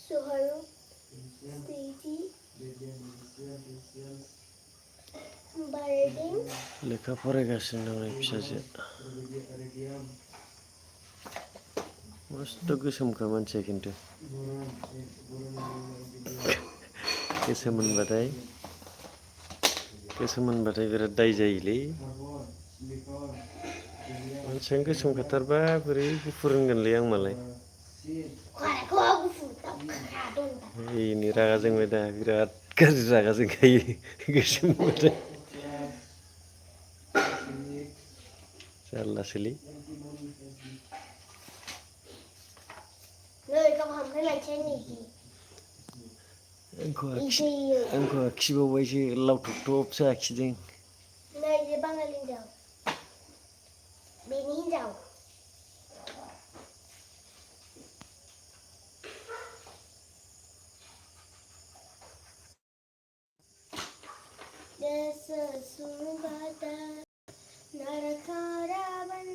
Suharu, Sweetie, Birding, लेखा फरायगासिनो दं फिसाजो मस्त' गोसोमखा मानसिया खिन्थु गोसोम मोनबाथाय बिराद दाय जायोलै मानसियानो गोसोम खाथारबा बोरै गुफुर होनगोनलै आं मालाय एनै रागा जोंबाय दा बिराद गाज्रि रागा जोंखायो गोसोम नुबाथाय जारलासोलै आंखौ आखिबावबायसो लावथब थबसो आखिदों बाङालि हिनजाव बेनि हिनजाव Narkaravan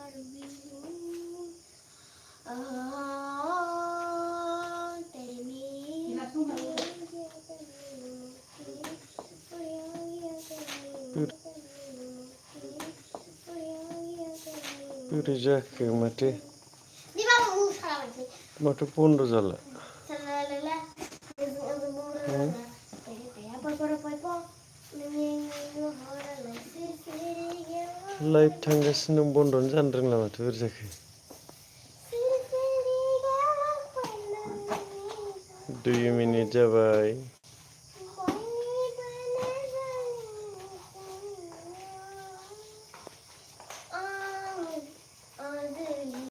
Arvihu बोरै जाखो माथो बन्द' जाला लाइभ थांगासिनो दं बन्द'आनो जानो रोंला माथो बोरै जाखो 2 मिनिट जाबाय